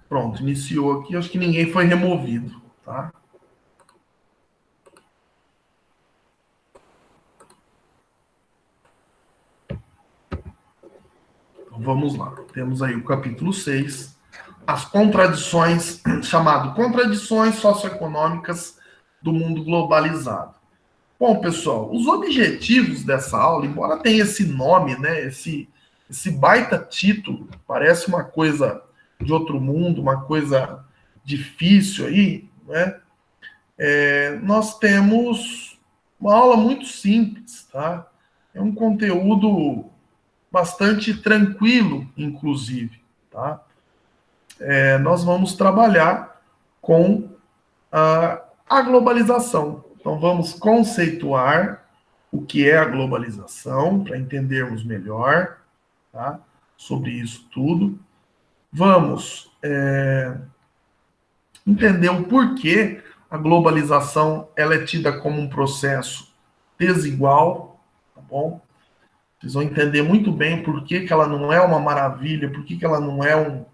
Pronto, iniciou aqui. Acho que ninguém foi removido, tá? Então, vamos lá. Temos aí o capítulo 6, as contradições, chamado Contradições Socioeconômicas do Mundo Globalizado. Bom, pessoal, os objetivos dessa aula, embora tenha esse nome, né, esse baita título, parece uma coisa de outro mundo, uma coisa difícil aí, né? Nós temos uma aula muito simples, tá? É um conteúdo bastante tranquilo, inclusive, tá? Nós vamos trabalhar com a globalização. Então, vamos conceituar o que é a globalização, para entendermos melhor, tá? Sobre isso tudo. Vamos entender o porquê a globalização ela é tida como um processo desigual, tá bom? Vocês vão entender muito bem por que, que ela não é uma maravilha, por que, que ela não é um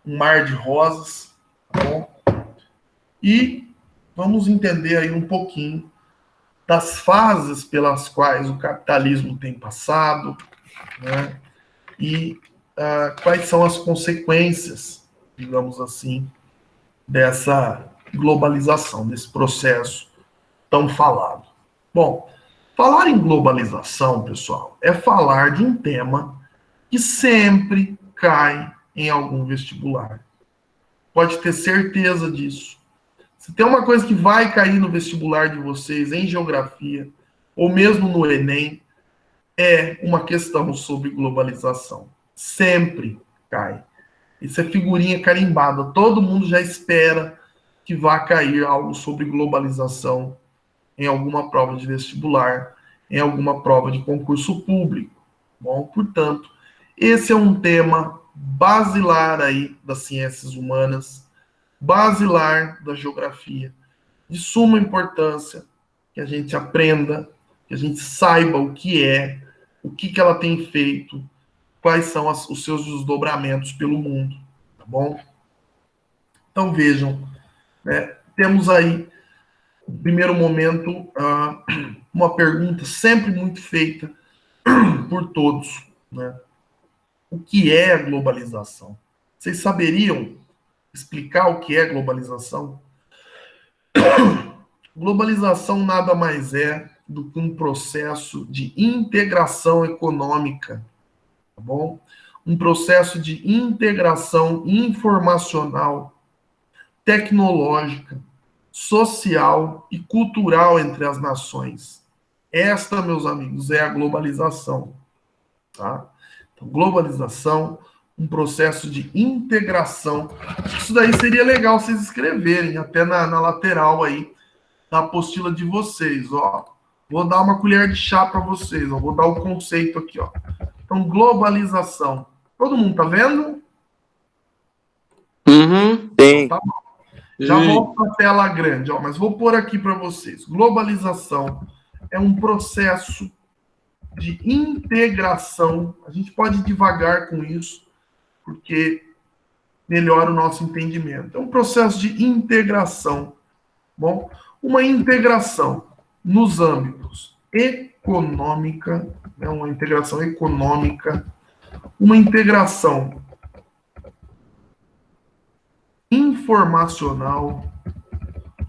mar de rosas, tá bom? E vamos entender aí um pouquinho das fases pelas quais o capitalismo tem passado, né? E quais são as consequências, digamos assim, dessa globalização, desse processo tão falado. Bom, falar em globalização, pessoal, é falar de um tema que sempre cai em algum vestibular. Pode ter certeza disso. Se tem uma coisa que vai cair no vestibular de vocês em geografia, ou mesmo no Enem, é uma questão sobre globalização. Sempre cai. Isso é figurinha carimbada. Todo mundo já espera que vá cair algo sobre globalização em alguma prova de vestibular, em alguma prova de concurso público. Bom, portanto, esse é um tema basilar aí das ciências humanas, basilar da geografia, de suma importância que a gente aprenda, que a gente saiba o que é, o que ela tem feito, quais são os seus desdobramentos pelo mundo, tá bom? Então vejam, né, temos aí, no primeiro momento, uma pergunta sempre muito feita por todos, né? O que é a globalização? Vocês saberiam explicar o que é globalização? Globalização nada mais é do que um processo de integração econômica, tá bom? Um processo de integração informacional, tecnológica, social e cultural entre as nações. Esta, meus amigos, é a globalização, tá? Então, globalização, um processo de integração. Isso daí seria legal vocês escreverem, até na lateral aí, da apostila de vocês, ó. Vou dar uma colher de chá para vocês, ó. Vou dar o conceito aqui, ó. Então, globalização. Todo mundo tá vendo? Uhum, Então, tem. tá bom. Já volto para a tela grande, ó, mas vou pôr aqui para vocês. Globalização é um processo de integração. A gente pode ir devagar com isso, porque melhora o nosso entendimento. É um processo de integração. Bom, uma integração nos âmbitos econômica, né, uma integração econômica, uma integração informacional,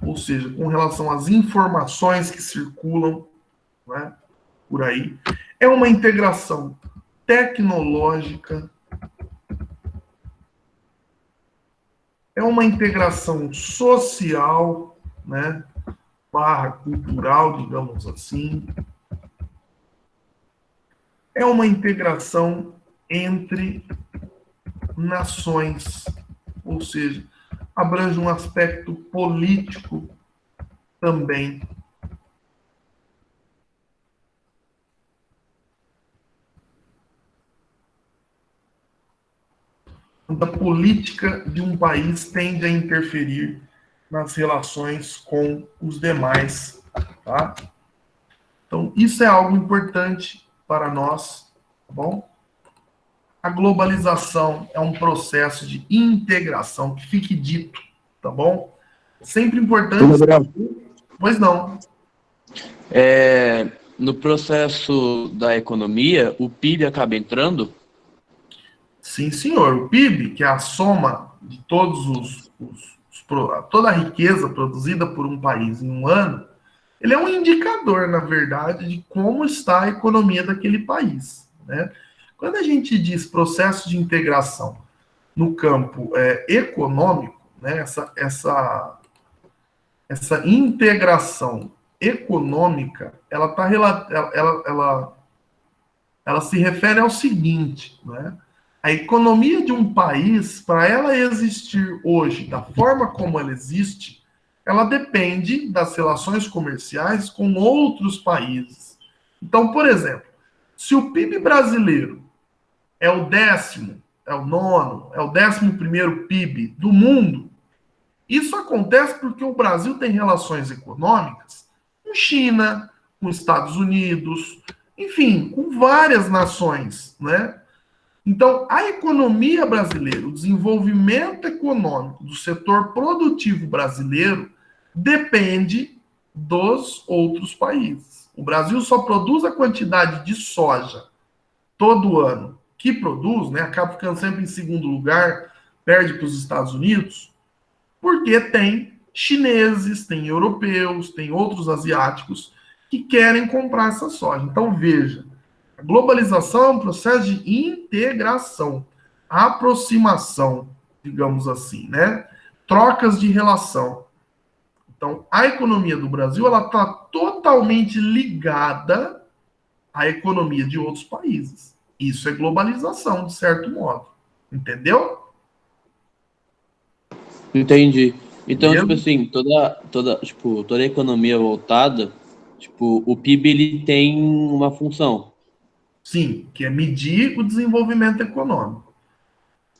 ou seja, com relação às informações que circulam, né, por aí, é uma integração tecnológica, é uma integração social, né, barra cultural, digamos assim, é uma integração entre nações, ou seja, abrange um aspecto político também. A política de um país tende a interferir nas relações com os demais, tá? Então, isso é algo importante para nós, tá bom? a globalização é um processo de integração, que fique dito, tá bom? Sempre importante. Pois não. No processo da economia, o PIB acaba entrando? Sim, senhor. O PIB, que é a soma de toda a riqueza produzida por um país em um ano, ele é um indicador, na verdade, de como está a economia daquele país, né? Quando a gente diz processo de integração no campo econômico, né, essa integração econômica, ela se refere ao seguinte, né? A economia de um país, para ela existir hoje da forma como ela existe, ela depende das relações comerciais com outros países. Então, por exemplo, se o PIB brasileiro é o 10º, é o nono, é o 11º PIB do mundo, isso acontece porque o Brasil tem relações econômicas com China, com Estados Unidos, enfim, com várias nações, né? Então, a economia brasileira, o desenvolvimento econômico do setor produtivo brasileiro depende dos outros países. O Brasil só produz a quantidade de soja todo ano que produz, né? Acaba ficando sempre em segundo lugar, perde para os Estados Unidos, porque tem chineses, tem europeus, tem outros asiáticos que querem comprar essa soja. Então, veja, a globalização é um processo de integração, aproximação, digamos assim, né? Trocas de relação. Então, a economia do Brasil ela está totalmente ligada à economia de outros países. Isso é globalização, de certo modo. Entendeu? Entendi. Então, tipo Mesmo? assim, toda a economia voltada, tipo, o PIB ele tem uma função. Sim, que é medir o desenvolvimento econômico.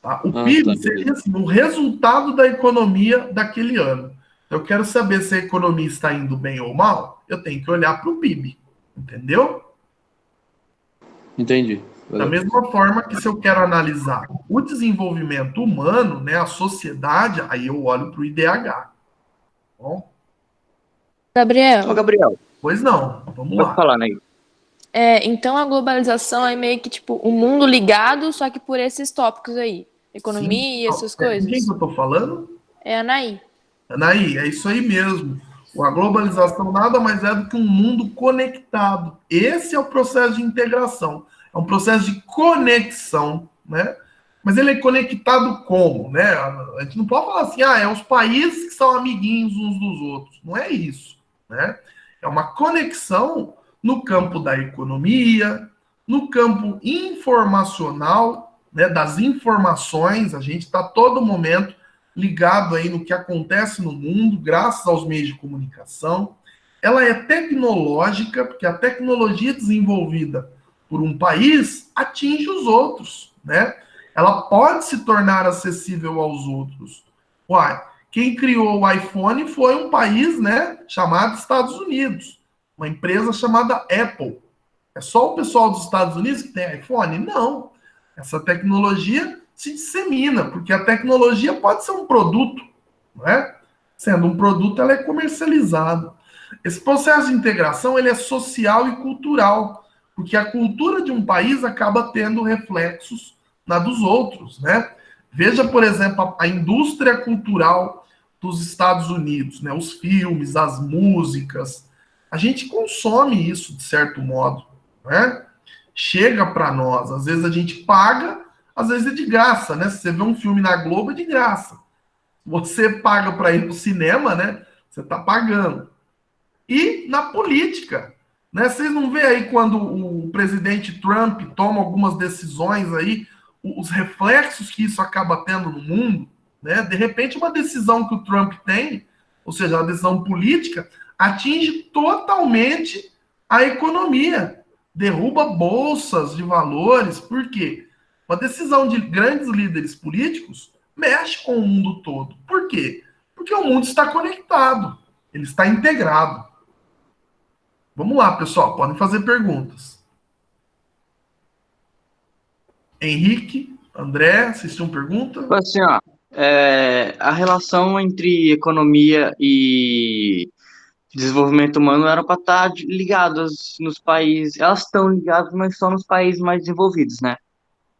Tá? O Ah, tá, PIB seria beleza. assim, o resultado da economia daquele ano. Eu quero saber se a economia está indo bem ou mal, eu tenho que olhar para o PIB, entendeu? Entendi. Da Valeu. mesma forma que se eu quero analisar o desenvolvimento humano, né, a sociedade, aí eu olho para o IDH. Bom, Ô, Gabriel, Gabriel, pois não, vamos pode lá. falar, né? então a globalização é meio que tipo o mundo ligado, só que por esses tópicos aí, Sim. economia e essas Com quem que coisas. eu estou falando? É a Anaí. Anaí, é isso aí mesmo. A globalização nada mais é do que um mundo conectado. Esse é o processo de integração. É um processo de conexão, né? Mas ele é conectado como, né? A gente não pode falar assim, é os países que são amiguinhos uns dos outros. Não é isso, né? É uma conexão no campo da economia, no campo informacional, né? Das informações. A gente está todo momento ligado aí no que acontece no mundo, graças aos meios de comunicação. Ela é tecnológica, porque a tecnologia desenvolvida por um país atinge os outros, né? Ela pode se tornar acessível aos outros. Uai, quem criou o iPhone foi um país, né, chamado Estados Unidos, uma empresa chamada Apple. É só o pessoal dos Estados Unidos que tem iPhone? Não. Essa tecnologia se dissemina, porque a tecnologia pode ser um produto, não é? Sendo um produto, ela é comercializada. Esse processo de integração ele é social e cultural, porque a cultura de um país acaba tendo reflexos na dos outros, né? Veja, por exemplo, a indústria cultural dos Estados Unidos, né? Os filmes, as músicas. A gente consome isso de certo modo, né? Chega para nós, às vezes a gente paga, às vezes é de graça, né? Se você vê um filme na Globo é de graça. Você paga para ir no cinema, né? Você está pagando. E na política, né? Vocês não vê aí quando o presidente Trump toma algumas decisões aí, os reflexos que isso acaba tendo no mundo, né? De repente, uma decisão que o Trump tem, ou seja, uma decisão política, atinge totalmente a economia, derruba bolsas de valores, por quê? Uma decisão de grandes líderes políticos mexe com o mundo todo. Por quê? Porque o mundo está conectado, ele está integrado. Vamos lá, pessoal, podem fazer perguntas. Henrique, André, vocês tinham pergunta? Tipo assim, ó, a relação entre economia e desenvolvimento humano era para estar ligadas nos países. Elas estão ligadas, mas só nos países mais desenvolvidos, né?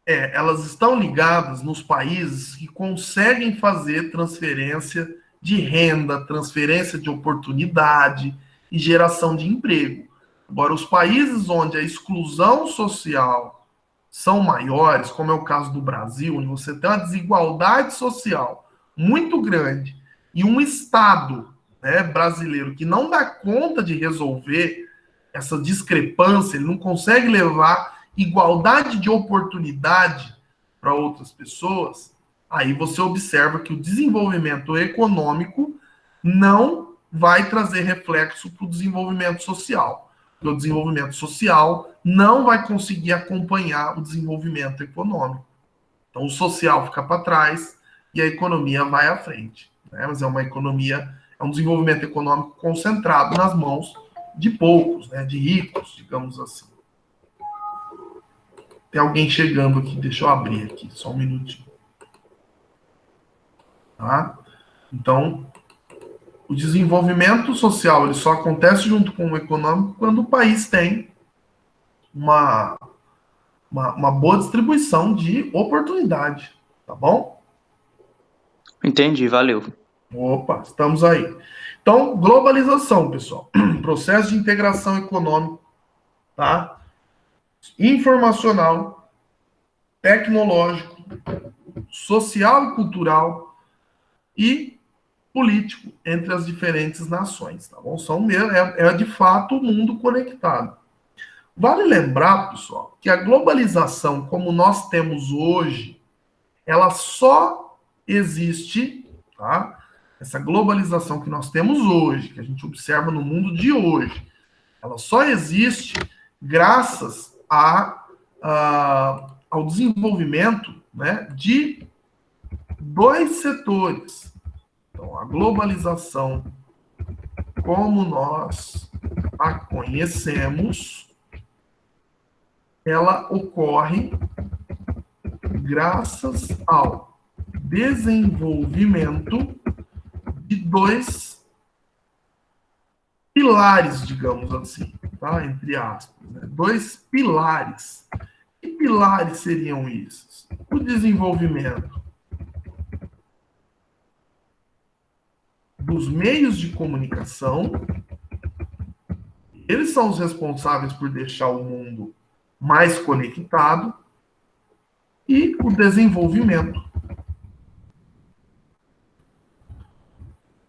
Elas estão ligadas nos países que conseguem fazer transferência de renda, transferência de oportunidade e geração de emprego. Agora, os países onde a exclusão social são maiores, como é o caso do Brasil, onde você tem uma desigualdade social muito grande e um Estado, né, brasileiro que não dá conta de resolver essa discrepância, ele não consegue levar igualdade de oportunidade para outras pessoas, aí você observa que o desenvolvimento econômico não vai trazer reflexo para o desenvolvimento social. Porque o desenvolvimento social não vai conseguir acompanhar o desenvolvimento econômico. Então, o social fica para trás e a economia vai à frente. Né? Mas é uma economia, é um desenvolvimento econômico concentrado nas mãos de poucos, né? De ricos, digamos assim. Tem alguém chegando aqui, deixa eu abrir aqui, só um minutinho. Tá? Então, o desenvolvimento social ele só acontece junto com o econômico quando o país tem uma boa distribuição de oportunidade, tá bom? Entendi, valeu. Opa, estamos aí. Então, globalização, pessoal. Processo de integração econômica, tá? Informacional, tecnológico, social e cultural e político entre as diferentes nações, tá bom? É de fato o mundo conectado. Vale lembrar, pessoal, que a globalização como nós temos hoje, ela só existe, tá? Essa globalização que nós temos hoje, que a gente observa no mundo de hoje, ela só existe graças ao desenvolvimento, né, de dois setores. Então, a globalização, como nós a conhecemos, ela ocorre graças ao desenvolvimento de dois pilares, digamos assim, tá? Entre aspas, né? Dois pilares. Que pilares seriam esses? O desenvolvimento dos meios de comunicação, eles são os responsáveis por deixar o mundo mais conectado, e o desenvolvimento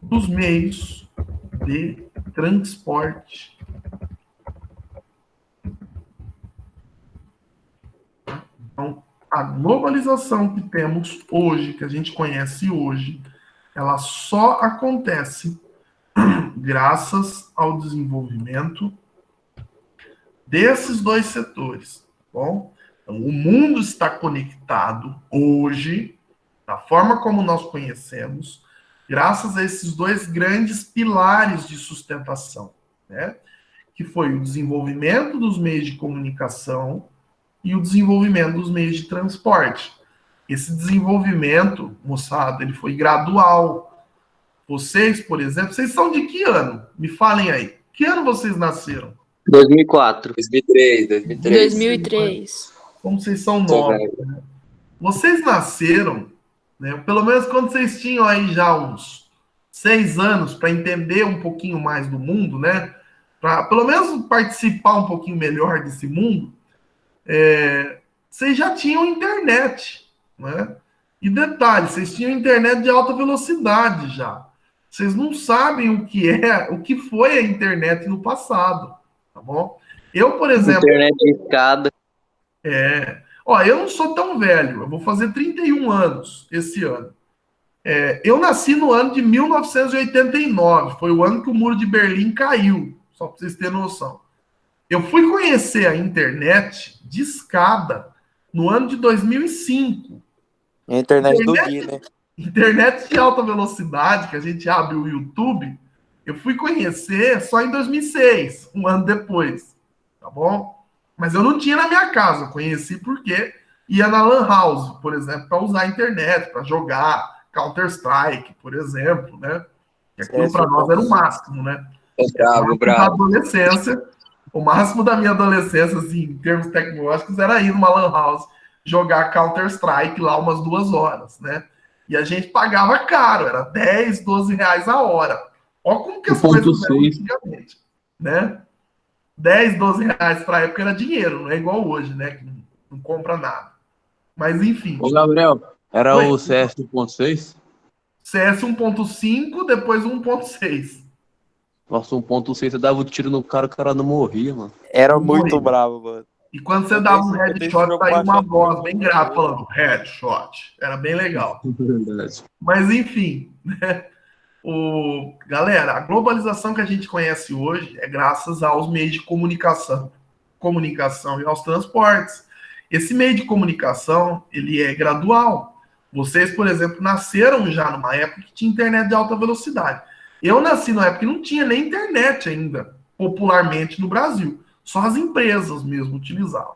dos meios de transporte. Então, a globalização que temos hoje, que a gente conhece hoje, ela só acontece graças ao desenvolvimento desses dois setores, tá bom? Então, o mundo está conectado hoje, da forma como nós conhecemos, graças a esses dois grandes pilares de sustentação, né? Que foi o desenvolvimento dos meios de comunicação e o desenvolvimento dos meios de transporte. Esse desenvolvimento, moçada, ele foi gradual. Vocês, por exemplo, vocês são de que ano? Me falem aí. Que ano vocês nasceram? 2004. 2003. Como vocês são novos, né? Vocês nasceram, né? Pelo menos quando vocês tinham aí já uns 6 anos para entender um pouquinho mais do mundo, né? Para pelo menos participar um pouquinho melhor desse mundo, vocês já tinham internet, né? E detalhe, vocês tinham internet de alta velocidade já. Vocês não sabem o que foi a internet no passado, tá bom? Eu, por exemplo... Internet de escada. eu não sou tão velho, eu vou fazer 31 anos esse ano. Eu nasci no ano de 1989, foi o ano que o Muro de Berlim caiu, só para vocês terem noção. Eu fui conhecer a internet de escada no ano de 2005. A internet do Gui, né? Internet de alta velocidade, que a gente abre o YouTube, eu fui conhecer só em 2006, um ano depois, tá bom? Mas eu não tinha na minha casa, eu conheci porque ia na Lan House, por exemplo, para usar a internet, para jogar Counter-Strike, por exemplo, né? E aquilo para nós era o máximo, né? Bravo, Na bravo. adolescência, o máximo da minha adolescência, assim, em termos tecnológicos, era ir numa Lan House jogar Counter-Strike lá umas 2 horas, né? E a gente pagava caro, era 10, 12 reais a hora. Olha como que as coisas eram 1.6. antigamente, né? 10, 12 reais para a época era dinheiro, não é igual hoje, né? Que não compra nada. Mas enfim. Ô, Gabriel, era Oi. o CS 1.6? CS 1.5, depois 1.6. Nossa, 1.6 você dava um tiro no cara, o cara não morria, mano. Era Não muito morria. bravo, mano. E quando você Eu dava tenho um esse headshot, jogo saía uma baixado no voz meu bem grave computador. falando headshot. Era bem legal. Verdade. Mas enfim, né? Galera, a globalização que a gente conhece hoje é graças aos meios de comunicação e aos transportes. Esse meio de comunicação, ele é gradual. Vocês, por exemplo, nasceram já numa época que tinha internet de alta velocidade. Eu nasci numa época que não tinha nem internet ainda, popularmente no Brasil. Só as empresas mesmo utilizavam.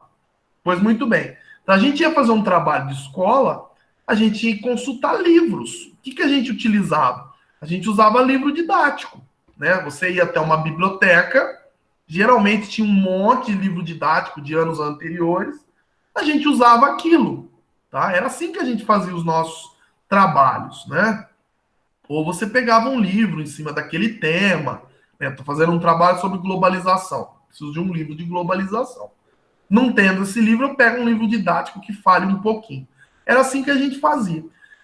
Pois muito bem. Então a gente ia fazer um trabalho de escola, a gente ia consultar livros. O que a gente utilizava? A gente usava livro didático, né? Você ia até uma biblioteca, geralmente tinha um monte de livro didático de anos anteriores, a gente usava aquilo, tá? Era assim que a gente fazia os nossos trabalhos, né? Ou você pegava um livro em cima daquele tema, né? Estou fazendo um trabalho sobre globalização, preciso de um livro de globalização. Não tendo esse livro, eu pego um livro didático que fale um pouquinho. Era assim que a gente fazia.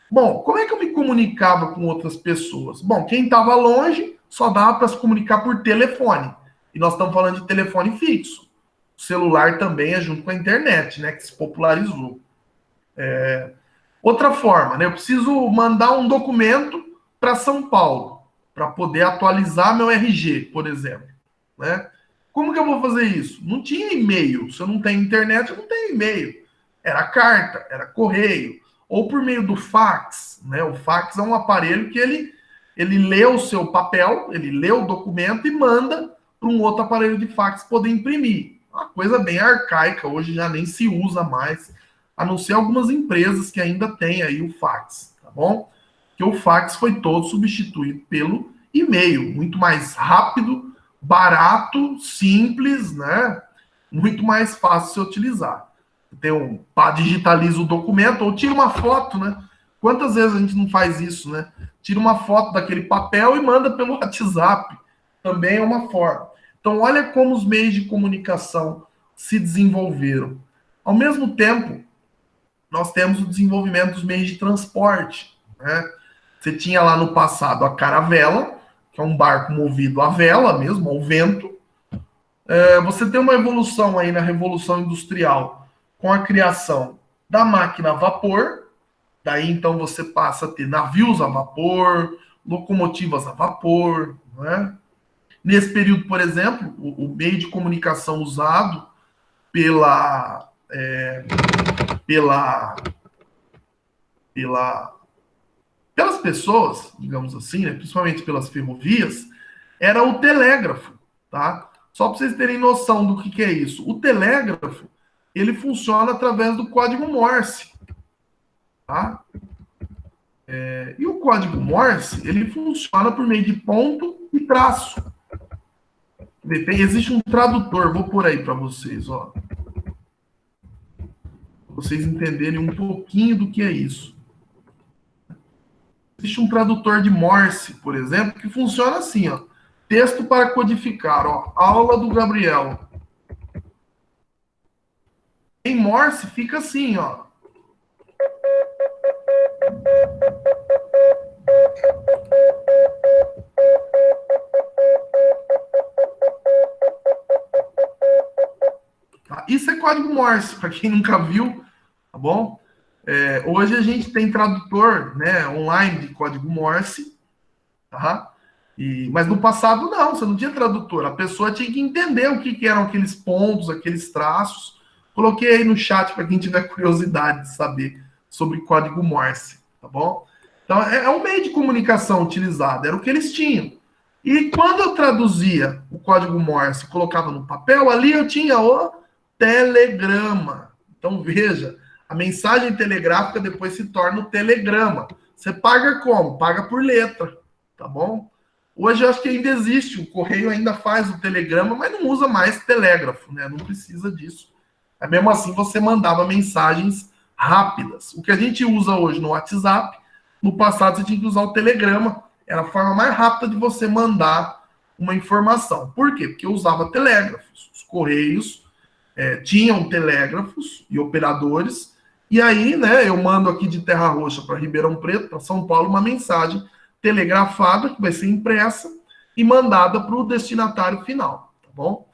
Bom, como é que eu me comunicava com outras pessoas? Bom, quem estava longe só dava para se comunicar por telefone. E nós estamos falando de telefone fixo. O celular também é junto com a internet, né, que se popularizou. Outra forma, né, eu preciso mandar um documento para São Paulo para poder atualizar meu RG, por exemplo, né? Como que eu vou fazer isso? Não tinha e-mail. Se eu não tenho internet, eu não tenho e-mail. Era carta, era correio, ou por meio do fax, né? O fax é um aparelho que ele lê o seu papel, ele lê o documento e manda para um outro aparelho de fax poder imprimir. Uma coisa bem arcaica, hoje já nem se usa mais, a não ser algumas empresas que ainda têm aí o fax, tá bom? Que o fax foi todo substituído pelo e-mail, muito mais rápido, barato, simples, né? Muito mais fácil de se utilizar. Digitaliza o documento ou tira uma foto, né? Quantas vezes a gente não faz isso, né? Tira uma foto daquele papel e manda pelo WhatsApp. Também é uma forma. Então, olha como os meios de comunicação se desenvolveram. Ao mesmo tempo, nós temos o desenvolvimento dos meios de transporte, né? Você tinha lá no passado a caravela, que é um barco movido à vela mesmo, ao vento. Você tem uma evolução aí na Revolução Industrial com a criação da máquina a vapor. Daí, então, você passa a ter navios a vapor, locomotivas a vapor, né? Nesse período, por exemplo, o meio de comunicação usado pela, pela, pela, pelas pessoas, digamos assim, né, principalmente pelas ferrovias, era o telégrafo, tá? Só para vocês terem noção do que é isso. O telégrafo, ele funciona através do código Morse, tá? E o código Morse, ele funciona por meio de ponto e traço. Existe um tradutor, vou pôr aí para vocês, ó. Pra vocês entenderem um pouquinho do que é isso. Existe um tradutor de Morse, por exemplo, que funciona assim, ó. Texto para codificar, ó. Aula do Gabriel. Em Morse fica assim, ó. Tá? Isso é código Morse, para quem nunca viu, tá bom? Hoje a gente tem tradutor, né, online de código Morse, tá? Mas no passado não, você não tinha tradutor. A pessoa tinha que entender o que eram aqueles pontos, aqueles traços. Coloquei aí no chat para quem tiver curiosidade de saber sobre código Morse, tá bom? Então é um meio de comunicação utilizado, era o que eles tinham. E quando eu traduzia o código Morse, colocava no papel, ali eu tinha o telegrama. Então veja, A mensagem telegráfica depois se torna o telegrama. Você paga como? Paga por letra, tá bom? Hoje eu acho que ainda existe, o correio ainda faz o telegrama, mas não usa mais telégrafo, né? Não precisa disso. Mesmo assim, você mandava mensagens rápidas. O que a gente usa hoje no WhatsApp, no passado você tinha que usar o telegrama. Era a forma mais rápida de você mandar uma informação. Por quê? Porque eu usava telégrafos. Os correios tinham telégrafos e operadores. E aí, né, eu mando aqui de Terra Roxa para Ribeirão Preto, para São Paulo, uma mensagem telegrafada que vai ser impressa e mandada para o destinatário final, tá bom?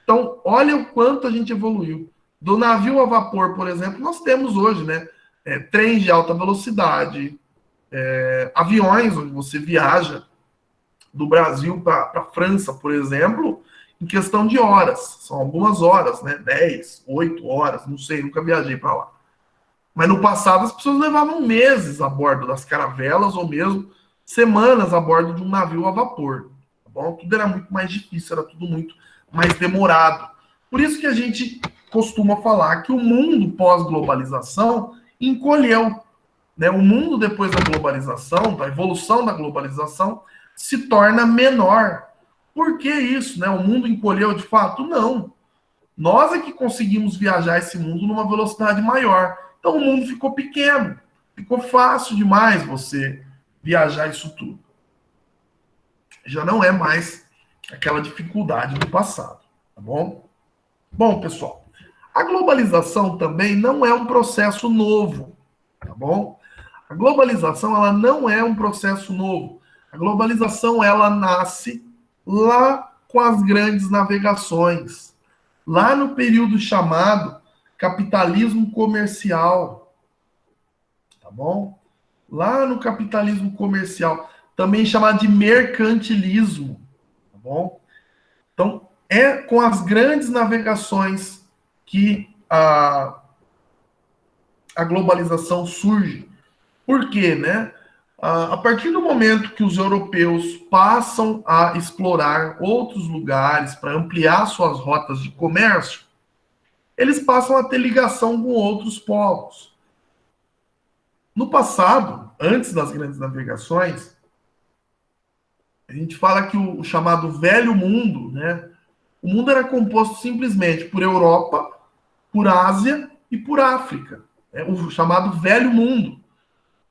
Então, olha o quanto a gente evoluiu. Do navio a vapor, por exemplo, nós temos hoje, né, trens de alta velocidade, aviões onde você viaja do Brasil para a França, por exemplo, em questão de horas. São algumas horas, né? 10, 8 horas, não sei, nunca viajei para lá. Mas no passado as pessoas levavam meses a bordo das caravelas ou mesmo semanas a bordo de um navio a vapor. Tá bom? Tudo era muito mais difícil, era tudo muito mais demorado. Por isso que a gente costuma falar que o mundo pós-globalização encolheu. Né? O mundo depois da globalização, da evolução da globalização, se torna menor. Por que isso? Né? O mundo encolheu de fato? Não. Nós é que conseguimos viajar esse mundo numa velocidade maior. Então o mundo ficou pequeno. Ficou fácil demais você viajar isso tudo. Já não é mais aquela dificuldade do passado. Tá bom? Bom, pessoal, a globalização também não é um processo novo. Tá bom? A globalização, ela não é um processo novo. A globalização, ela nasce lá com as grandes navegações. Lá no período chamado capitalismo comercial. Tá bom? Lá no capitalismo comercial. Também chamado de mercantilismo. Tá bom? Então, é com as grandes navegações que a globalização surge. Por quê, né? A partir do momento que os europeus passam a explorar outros lugares para ampliar suas rotas de comércio, eles passam a ter ligação com outros povos. No passado, antes das grandes navegações, a gente fala que o chamado Velho Mundo, né? O mundo era composto simplesmente por Europa, por Ásia e por África. O chamado Velho Mundo.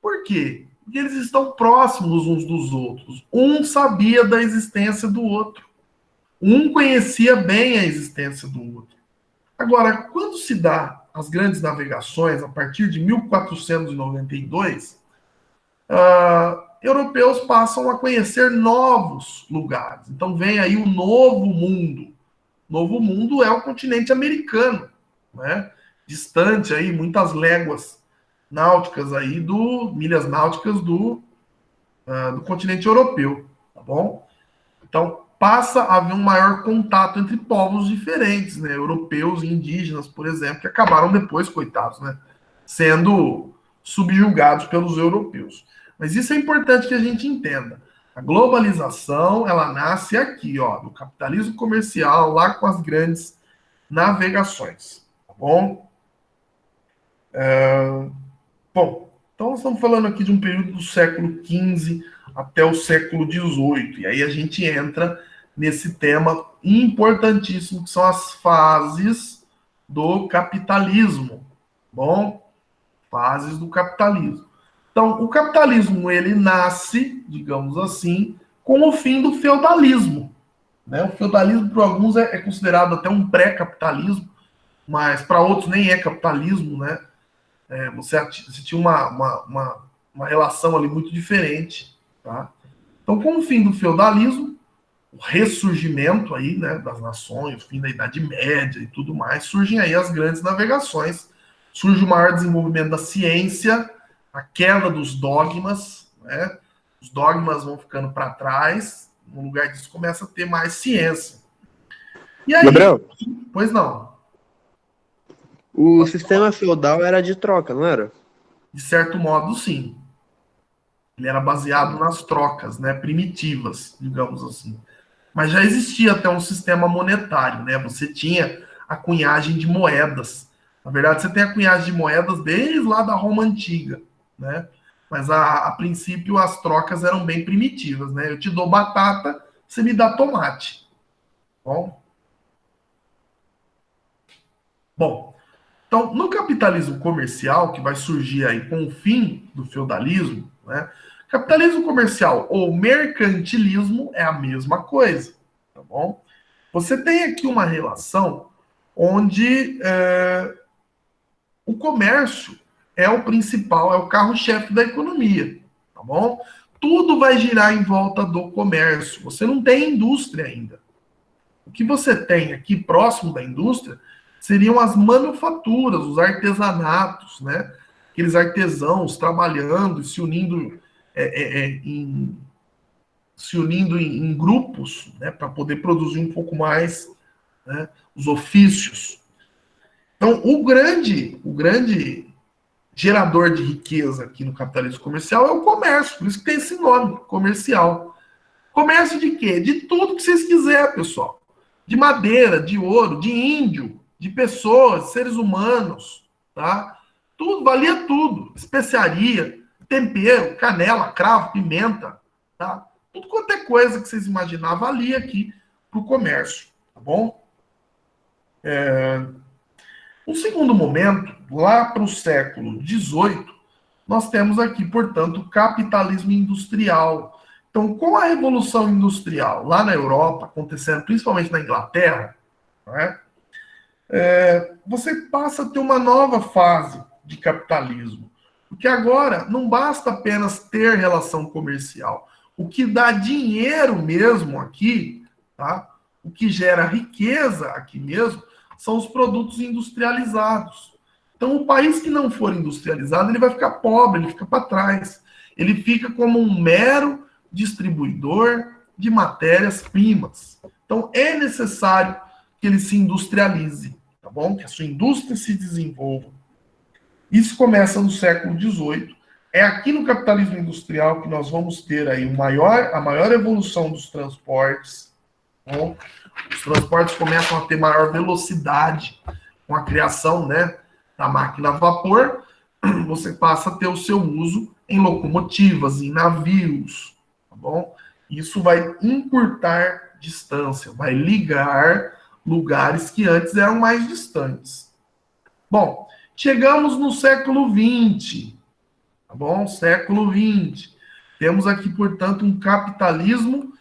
Por quê? Porque eles estão próximos uns dos outros. Um sabia da existência do outro. Um conhecia bem a existência do outro. Agora, quando se dá as grandes navegações, a partir de 1492, europeus passam a conhecer novos lugares. Então vem aí o Novo Mundo. O Novo Mundo é o continente americano, né? Distante aí, muitas léguas náuticas aí, milhas náuticas do continente europeu, tá bom? Então, passa a haver um maior contato entre povos diferentes, né? Europeus e indígenas, por exemplo, que acabaram depois, coitados, né? Sendo subjugados pelos europeus. Mas isso é importante que a gente entenda. A globalização, ela nasce aqui, ó, do capitalismo comercial, lá com as grandes navegações, tá bom? Bom, então nós estamos falando aqui de um período do século XV até o século XVIII. E aí a gente entra nesse tema importantíssimo, que são as fases do capitalismo. Bom, fases do capitalismo. Então, o capitalismo, ele nasce, digamos assim, com o fim do feudalismo. Né? O feudalismo, para alguns, é considerado até um pré-capitalismo, mas para outros nem é capitalismo, né? Você tinha uma relação ali muito diferente, tá? Então, com o fim do feudalismo, o ressurgimento aí, né, das nações, o fim da Idade Média e tudo mais, surgem aí as grandes navegações, surge o maior desenvolvimento da ciência, a queda dos dogmas, né? Os dogmas vão ficando para trás, no lugar disso começa a ter mais ciência. E aí, Gabriel, pois não. o sistema feudal era de troca, não era? De certo modo, sim. Ele era baseado nas trocas, né, primitivas, digamos assim. Mas já existia até um sistema monetário, né? Você tinha a cunhagem de moedas. Na verdade, você tem a cunhagem de moedas desde lá da Roma Antiga, né? Mas a princípio as trocas eram bem primitivas, né? Eu te dou batata, você me dá tomate. Bom, então no capitalismo comercial, que vai surgir aí com o fim do feudalismo, né? Capitalismo comercial ou mercantilismo é a mesma coisa, tá bom? Você tem aqui uma relação onde o comércio é o principal, é o carro-chefe da economia, tá bom? Tudo vai girar em volta do comércio. Você não tem indústria ainda. O que você tem aqui próximo da indústria seriam as manufaturas, os artesanatos, né? Aqueles artesãos trabalhando e se unindo em grupos, né, para poder produzir um pouco mais, né, os ofícios. Então, o grande gerador de riqueza aqui no capitalismo comercial é o comércio, por isso que tem esse nome, comercial. Comércio de quê? De tudo que vocês quiserem, pessoal. De madeira, de ouro, de índio, de pessoas, seres humanos, tá? Tudo, valia tudo. Especiaria, tempero, canela, cravo, pimenta, tá? Tudo quanto é coisa que vocês imaginar valia aqui para o comércio, tá bom? Um segundo momento, lá para o século XVIII, nós temos aqui, portanto, o capitalismo industrial. Então, com a Revolução Industrial lá na Europa, acontecendo principalmente na Inglaterra, né, você passa a ter uma nova fase de capitalismo. Porque agora não basta apenas ter relação comercial. O que dá dinheiro mesmo aqui, tá? O que gera riqueza aqui mesmo, são os produtos industrializados. Então, o país que não for industrializado, ele vai ficar pobre, ele fica para trás. Ele fica como um mero distribuidor de matérias-primas. Então, é necessário que ele se industrialize, tá bom? Que a sua indústria se desenvolva. Isso começa no século XVIII. É aqui no capitalismo industrial que nós vamos ter aí a maior evolução dos transportes. Tá bom? Os transportes começam a ter maior velocidade com a criação, né, da máquina a vapor. Você passa a ter o seu uso em locomotivas, em navios, tá bom? Isso vai encurtar distância, vai ligar lugares que antes eram mais distantes. Bom, chegamos no século XX, tá bom? Século XX. Temos aqui, portanto, um capitalismo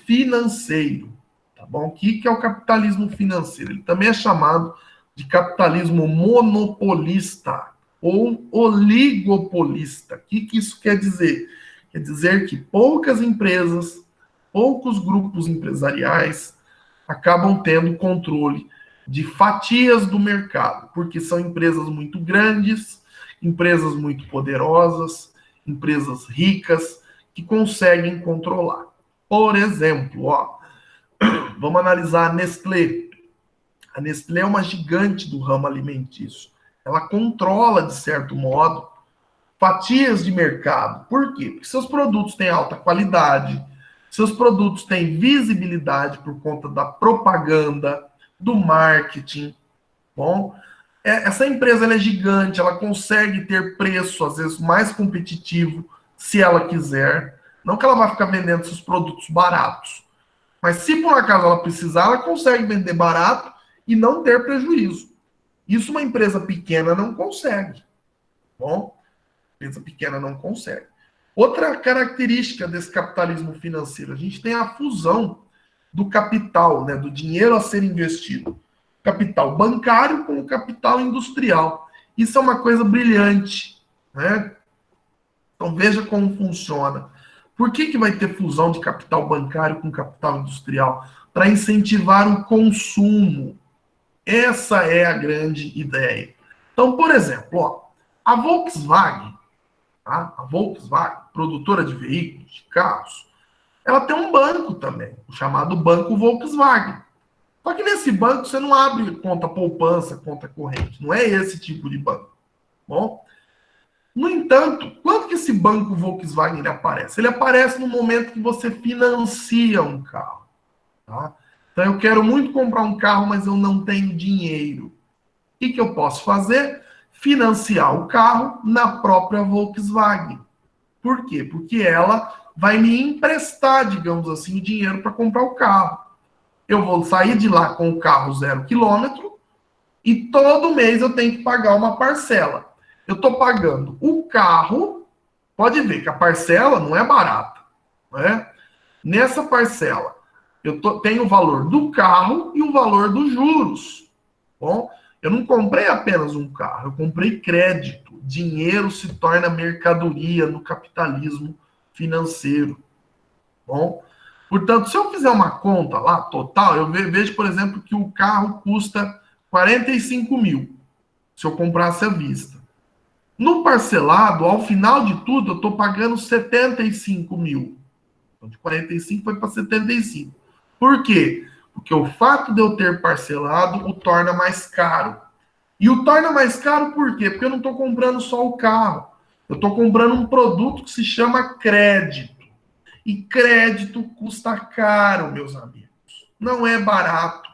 financeiro, tá bom? O que é o capitalismo financeiro? Ele também é chamado de capitalismo monopolista ou oligopolista. O que isso quer dizer? Quer dizer que poucas empresas, poucos grupos empresariais acabam tendo controle de fatias do mercado, porque são empresas muito grandes, empresas muito poderosas, empresas ricas, que conseguem controlar. Por exemplo, vamos analisar a Nestlé. A Nestlé é uma gigante do ramo alimentício. Ela controla, de certo modo, fatias de mercado. Por quê? Porque seus produtos têm alta qualidade, seus produtos têm visibilidade por conta da propaganda, do marketing. Bom, essa empresa ela é gigante, ela consegue ter preço, às vezes, mais competitivo, se ela quiser. Não que ela vai ficar vendendo seus produtos baratos. Mas se por acaso ela precisar, ela consegue vender barato e não ter prejuízo. Isso uma empresa pequena não consegue. Bom, empresa pequena não consegue. Outra característica desse capitalismo financeiro, a gente tem a fusão do capital, né, do dinheiro a ser investido. Capital bancário com o capital industrial. Isso é uma coisa brilhante, né? Então veja como funciona. Por que vai ter fusão de capital bancário com capital industrial? Para incentivar o consumo. Essa é a grande ideia. Então, por exemplo, a Volkswagen, tá? A Volkswagen, produtora de veículos, de carros, ela tem um banco também, o chamado Banco Volkswagen. Só que nesse banco você não abre conta poupança, conta corrente. Não é esse tipo de banco. Bom, no entanto, quando que esse banco Volkswagen ele aparece? Ele aparece no momento que você financia um carro. Tá? Então eu quero muito comprar um carro, mas eu não tenho dinheiro. O que eu posso fazer? Financiar o carro na própria Volkswagen. Por quê? Porque ela vai me emprestar, digamos assim, o dinheiro para comprar o carro. Eu vou sair de lá com o carro 0 quilômetro e todo mês eu tenho que pagar uma parcela. Eu estou pagando o carro, pode ver que a parcela não é barata, né? Nessa parcela, tenho o valor do carro e o valor dos juros. Bom, eu não comprei apenas um carro, eu comprei crédito. Dinheiro se torna mercadoria no capitalismo financeiro. Bom, portanto, se eu fizer uma conta lá, total, eu vejo, por exemplo, que o carro custa 45 mil, se eu comprasse à vista. No parcelado, ao final de tudo, eu estou pagando 75 mil. Então, de 45 foi para 75. Por quê? Porque o fato de eu ter parcelado o torna mais caro. E o torna mais caro por quê? Porque eu não estou comprando só o carro. Eu estou comprando um produto que se chama crédito. E crédito custa caro, meus amigos. Não é barato.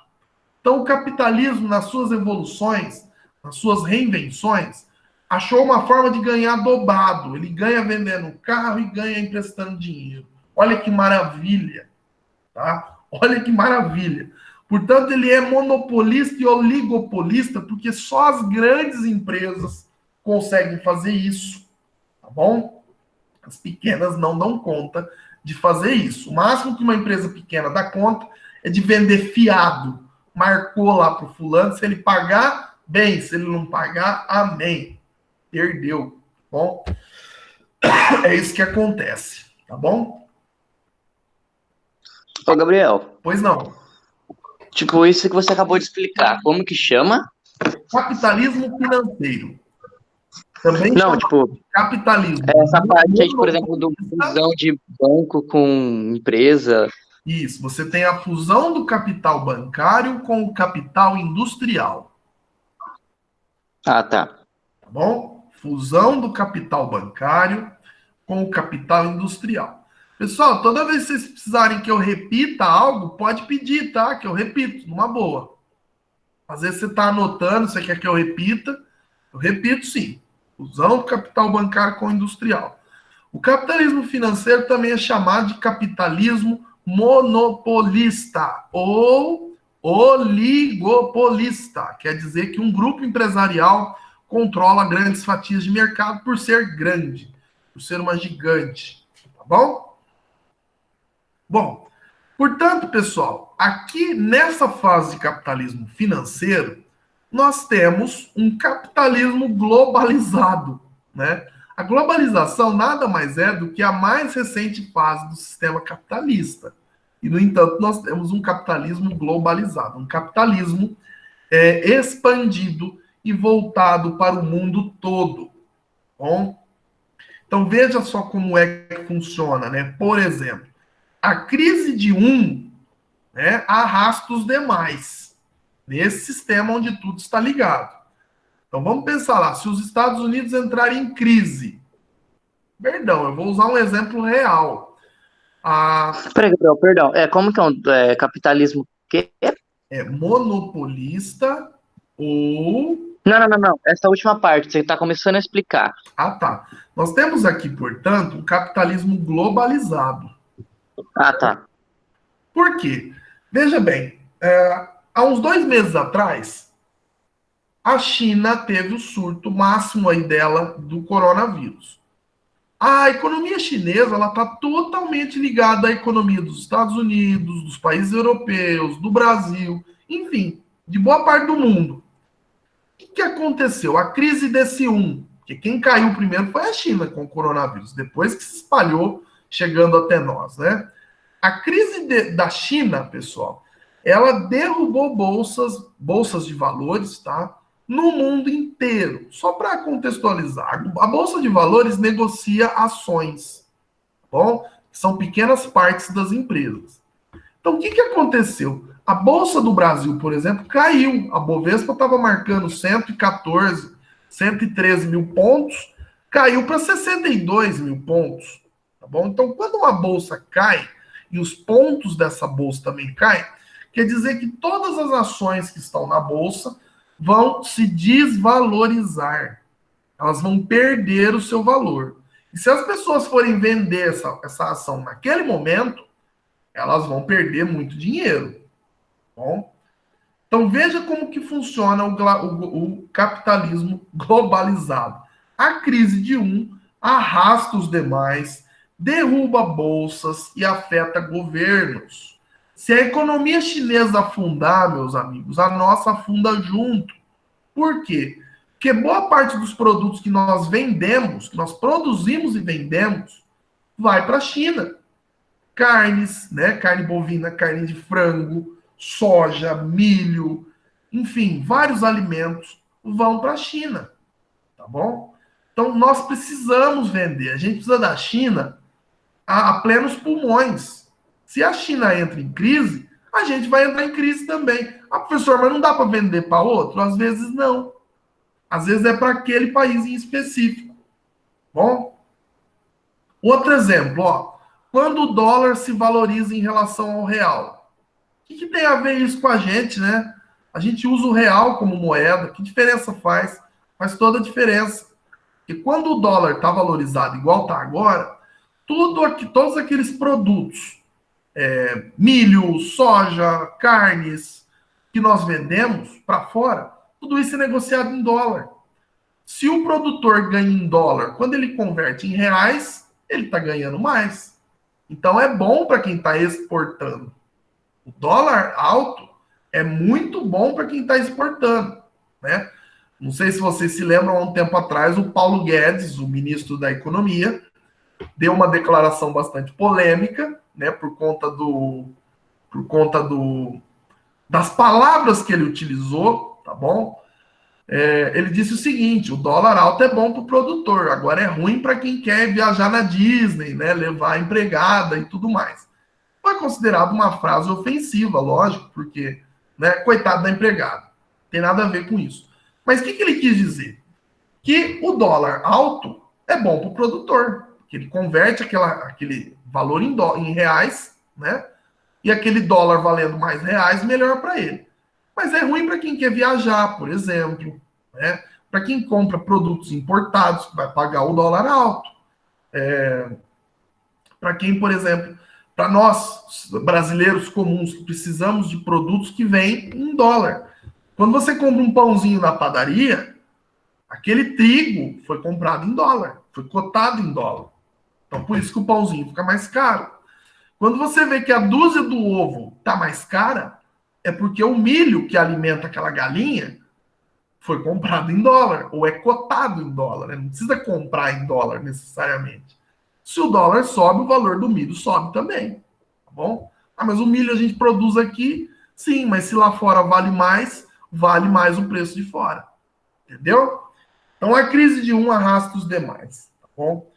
Então, o capitalismo, nas suas evoluções, nas suas reinvenções, achou uma forma de ganhar dobrado. Ele ganha vendendo carro e ganha emprestando dinheiro. Olha que maravilha, tá? Olha que maravilha. Portanto, ele é monopolista e oligopolista porque só as grandes empresas conseguem fazer isso, tá bom? As pequenas não dão conta de fazer isso. O máximo que uma empresa pequena dá conta é de vender fiado. Marcou lá para o fulano, se ele pagar, bem, se ele não pagar, amém. Perdeu, tá bom? É isso que acontece, tá bom? Ô, Gabriel, Pois não. tipo, isso que você acabou de explicar, como que chama? Capitalismo financeiro. Também Não, chama tipo, capitalismo. essa parte aí, por exemplo, do fusão de banco com empresa. Isso, você tem a fusão do capital bancário com o capital industrial, Ah, tá. tá bom? Fusão do capital bancário com o capital industrial. Pessoal, toda vez que vocês precisarem que eu repita algo, pode pedir, tá? Que eu repito, numa boa. Às vezes você está anotando, você quer que eu repita. Eu repito sim. Fusão do capital bancário com o industrial. O capitalismo financeiro também é chamado de capitalismo monopolista ou oligopolista. Quer dizer que um grupo empresarial controla grandes fatias de mercado por ser grande, por ser uma gigante. Tá bom? Bom, portanto, pessoal, aqui nessa fase de capitalismo financeiro, nós temos um capitalismo globalizado, né? A globalização nada mais é do que a mais recente fase do sistema capitalista. E, no entanto, nós temos um capitalismo globalizado, um capitalismo expandido e voltado para o mundo todo. Bom? Então, veja só como é que funciona, né? Por exemplo, a crise de um, né, arrasta os demais, nesse sistema onde tudo está ligado. Então vamos pensar lá, se os Estados Unidos entrarem em crise, perdão, eu vou usar um exemplo real. Peraí, Gabriel, perdão. Como que é capitalismo? Que? É monopolista ou... Não. Essa última parte, você está começando a explicar. Ah, tá. Nós temos aqui, portanto, um capitalismo globalizado. Ah, tá. Por quê? Veja bem, há uns 2 meses atrás, a China teve o surto máximo aí dela do coronavírus. A economia chinesa está totalmente ligada à economia dos Estados Unidos, dos países europeus, do Brasil, enfim, de boa parte do mundo. O que aconteceu? A crise desse porque quem caiu primeiro foi a China com o coronavírus, depois que se espalhou, chegando até nós, né? A crise da China, pessoal, ela derrubou bolsas de valores, tá? No mundo inteiro. Só para contextualizar, a Bolsa de Valores negocia ações, tá bom? São pequenas partes das empresas. Então, o que aconteceu? A Bolsa do Brasil, por exemplo, caiu. A Bovespa estava marcando 114, 113 mil pontos, caiu para 62 mil pontos, tá bom? Então, quando uma bolsa cai, e os pontos dessa bolsa também caem, quer dizer que todas as ações que estão na bolsa vão se desvalorizar. Elas vão perder o seu valor. E se as pessoas forem vender essa ação naquele momento, elas vão perder muito dinheiro. Bom, então veja como que funciona o capitalismo globalizado. A crise de um arrasta os demais, derruba bolsas e afeta governos. Se a economia chinesa afundar, meus amigos, a nossa afunda junto. Por quê? Porque boa parte dos produtos que nós vendemos, que nós produzimos e vendemos, vai para a China. Carnes, né? Carne bovina, carne de frango, soja, milho, enfim, vários alimentos vão para a China, tá bom? Então nós precisamos vender. A gente precisa da China a plenos pulmões. Se a China entra em crise, a gente vai entrar em crise também. Ah, professor, mas não dá para vender para outro? Às vezes não. Às vezes é para aquele país em específico. Bom? Outro exemplo, ó. Quando o dólar se valoriza em relação ao real. O que tem a ver isso com a gente, né? A gente usa o real como moeda. Que diferença faz? Faz toda a diferença. E quando o dólar está valorizado igual está agora, todos aqueles produtos, milho, soja, carnes, que nós vendemos para fora, tudo isso é negociado em dólar. Se o produtor ganha em dólar, quando ele converte em reais, ele está ganhando mais. Então é bom para quem está exportando. O dólar alto é muito bom para quem está exportando, né? Não sei se vocês se lembram, há um tempo atrás, o Paulo Guedes, o ministro da Economia, deu uma declaração bastante polêmica, né, por conta das palavras que ele utilizou, tá bom? Ele disse o seguinte: o dólar alto é bom para o produtor, agora é ruim para quem quer viajar na Disney, né, levar a empregada e tudo mais. Foi considerado uma frase ofensiva, lógico, porque, né, coitado da empregada, tem nada a ver com isso. Mas o que ele quis dizer? Que o dólar alto é bom para o produtor, que ele converte aquele valor em reais, né? E aquele dólar valendo mais reais, melhor para ele. Mas é ruim para quem quer viajar, por exemplo, né? Para quem compra produtos importados, que vai pagar o dólar alto. Para quem, por exemplo, para nós, brasileiros comuns, que precisamos de produtos que vêm em dólar. Quando você compra um pãozinho na padaria, aquele trigo foi comprado em dólar, foi cotado em dólar. Então, por isso que o pãozinho fica mais caro. Quando você vê que a dúzia do ovo está mais cara, é porque o milho que alimenta aquela galinha foi comprado em dólar, ou é cotado em dólar, né? Não precisa comprar em dólar necessariamente. Se o dólar sobe, o valor do milho sobe também, tá bom? Ah, mas o milho a gente produz aqui, sim, mas se lá fora vale mais o preço de fora. Entendeu? Então a crise de um arrasta os demais, tá bom?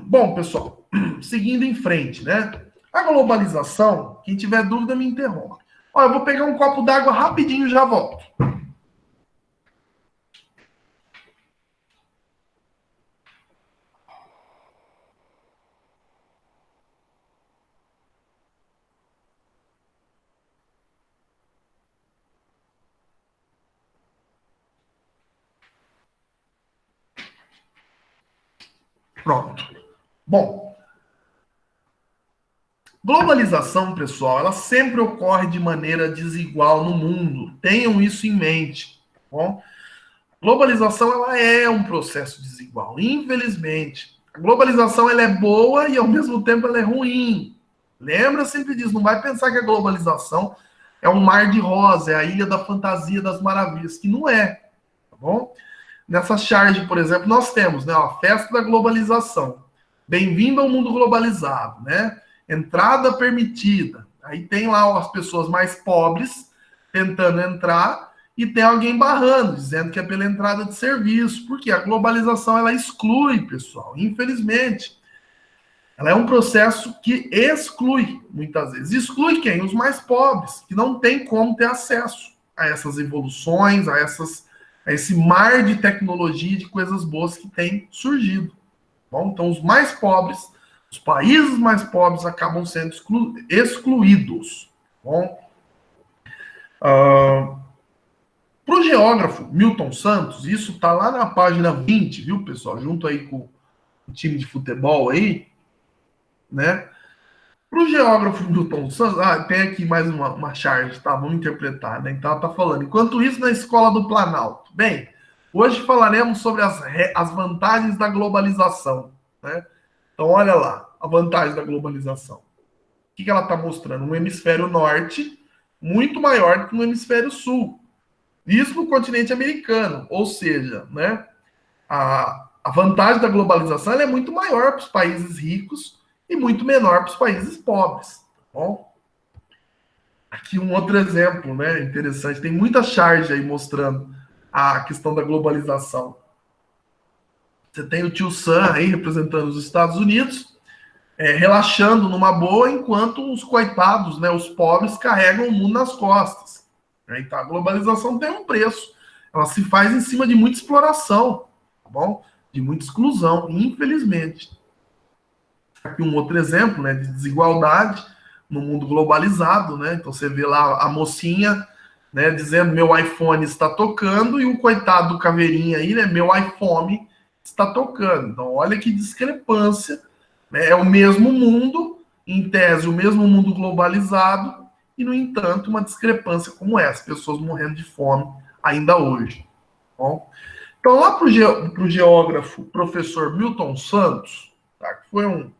Bom, pessoal, seguindo em frente, né? A globalização, quem tiver dúvida me interrompe. Ó, eu vou pegar um copo d'água rapidinho e já volto. Pronto. Bom, globalização, pessoal, ela sempre ocorre de maneira desigual no mundo. Tenham isso em mente, tá bom? Globalização, ela é um processo desigual, infelizmente. A globalização, ela é boa e, ao mesmo tempo, ela é ruim. Lembra sempre disso, não vai pensar que a globalização é um mar de rosa, é a ilha da fantasia das maravilhas, que não é, tá bom? Nessa charge, por exemplo, nós temos, né, a festa da globalização. Bem-vindo ao mundo globalizado, né? Entrada permitida. Aí tem lá as pessoas mais pobres tentando entrar e tem alguém barrando, dizendo que é pela entrada de serviço. Porque a globalização, ela exclui, pessoal, infelizmente. Ela é um processo que exclui, muitas vezes. Exclui quem? Os mais pobres, que não tem como ter acesso a essas evoluções, a esse mar de tecnologia e de coisas boas que tem surgido. Bom, então, os mais pobres, os países mais pobres acabam sendo excluídos. Bom, Para o geógrafo Milton Santos, isso está lá na página 20, viu, pessoal? Junto aí com o time de futebol aí, né? Para o geógrafo Milton Santos, tem aqui mais uma charge, tá? Vamos interpretar, né? Então ela está falando. Enquanto isso, na Escola do Planalto. Bem, hoje falaremos sobre as vantagens da globalização, né? Então, olha lá, a vantagem da globalização. O que ela está mostrando? Um hemisfério norte muito maior do que no hemisfério sul. Isso no continente americano. Ou seja, né, a vantagem da globalização é muito maior para os países ricos e muito menor para os países pobres. Tá bom? Aqui um outro exemplo, né, interessante. Tem muita charge aí mostrando a questão da globalização. Você tem o tio Sam aí representando os Estados Unidos, relaxando numa boa, enquanto os coitados, né, os pobres, carregam o mundo nas costas. Então a globalização tem um preço. Ela se faz em cima de muita exploração, tá bom? De muita exclusão, infelizmente. Aqui um outro exemplo, né, de desigualdade no mundo globalizado, né? Então você vê lá a mocinha, né, dizendo meu iPhone está tocando, e o coitado do caveirinha aí, né, meu iPhone está tocando. Então olha que discrepância, né? É o mesmo mundo, em tese o mesmo mundo globalizado, e no entanto uma discrepância como essa, pessoas morrendo de fome ainda hoje. Tá bom? Então lá para o geógrafo professor Milton Santos, tá, que foi um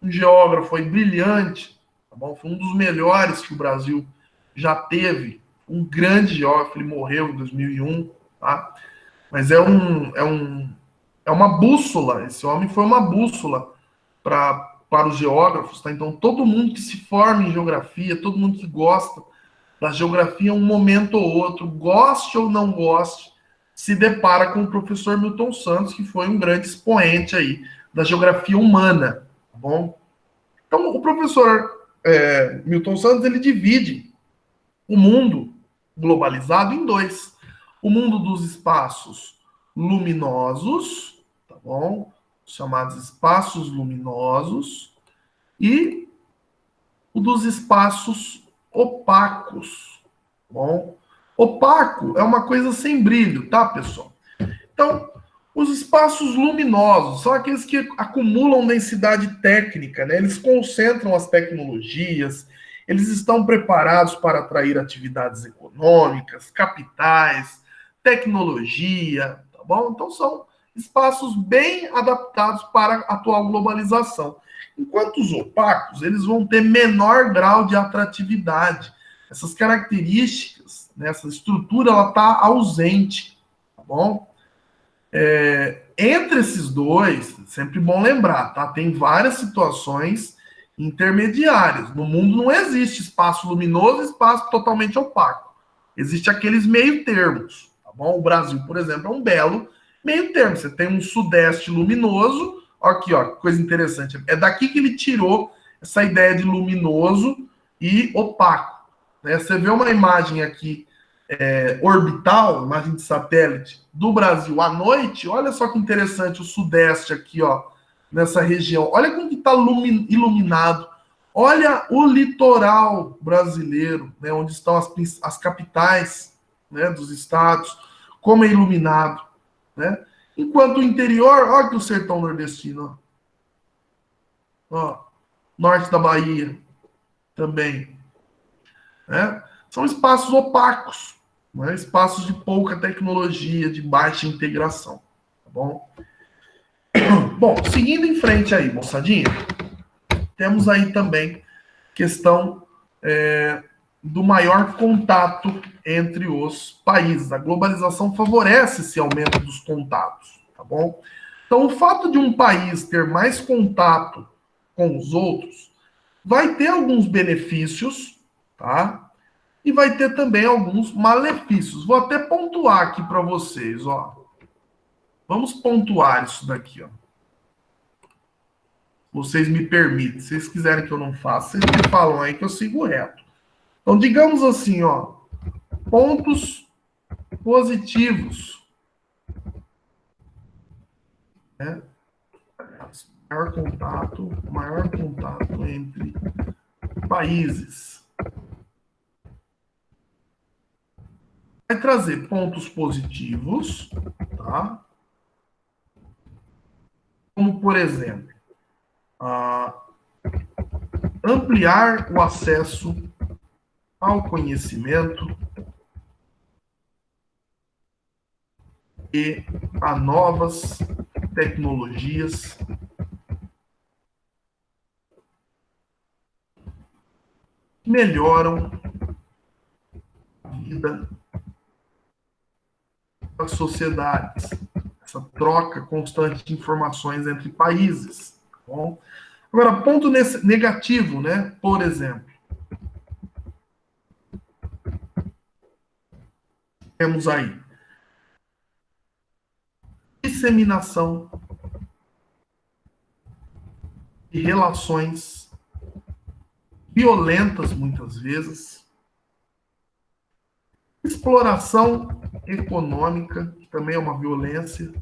geógrafo aí brilhante, tá bom? Foi um dos melhores que o Brasil já teve, um grande geógrafo, ele morreu em 2001, tá? Mas é uma bússola, esse homem foi uma bússola para os geógrafos, tá? Então todo mundo que se forma em geografia, todo mundo que gosta da geografia, um momento ou outro, goste ou não goste, se depara com o professor Milton Santos, que foi um grande expoente aí da geografia humana, tá bom? Então o professor Milton Santos, ele divide o mundo globalizado em dois: o mundo dos espaços luminosos, tá bom? Os chamados espaços luminosos, e o dos espaços opacos, tá bom? Opaco é uma coisa sem brilho, tá, pessoal? Então, os espaços luminosos são aqueles que acumulam densidade técnica, né? Eles concentram as tecnologias, eles estão preparados para atrair atividades econômicas, capitais, tecnologia, tá bom? Então são espaços bem adaptados para a atual globalização. Enquanto os opacos, eles vão ter menor grau de atratividade. Essas características, né, essa estrutura, ela está ausente, tá bom? Entre esses dois, sempre bom lembrar, tá? Tem várias situações intermediárias. No mundo não existe espaço luminoso e espaço totalmente opaco. Existe aqueles meio termos, tá bom? O Brasil, por exemplo, é um belo meio termo. Você tem um sudeste luminoso, aqui, ó, coisa interessante. É daqui que ele tirou essa ideia de luminoso e opaco, né? Você vê uma imagem aqui orbital, imagem de satélite do Brasil à noite, olha só que interessante o sudeste aqui, ó, nessa região. Olha como que está iluminado. Olha o litoral brasileiro, né, onde estão as capitais, né, dos estados, como é iluminado, né? Enquanto o interior, olha que o sertão nordestino, ó, norte da Bahia também, né? São espaços opacos, né? Espaços de pouca tecnologia, de baixa integração, tá bom? Bom, seguindo em frente aí, moçadinha, temos aí também questão do maior contato entre os países. A globalização favorece esse aumento dos contatos, tá bom? Então, o fato de um país ter mais contato com os outros vai ter alguns benefícios, tá? E vai ter também alguns malefícios. Vou até pontuar aqui para vocês, ó. Vamos pontuar isso daqui, ó. Vocês me permitem. Se vocês quiserem que eu não faça, vocês me falam aí que eu sigo reto. Então, digamos assim, ó. Pontos positivos, né? Maior contato entre países. vai trazer pontos positivos, tá? Como, por exemplo, ampliar o acesso ao conhecimento e a novas tecnologias que melhoram a vida das sociedades, essa troca constante de informações entre países. Tá bom? Agora, ponto negativo, né? Por exemplo, temos aí disseminação de relações violentas, muitas vezes, exploração econômica, que também é uma violência,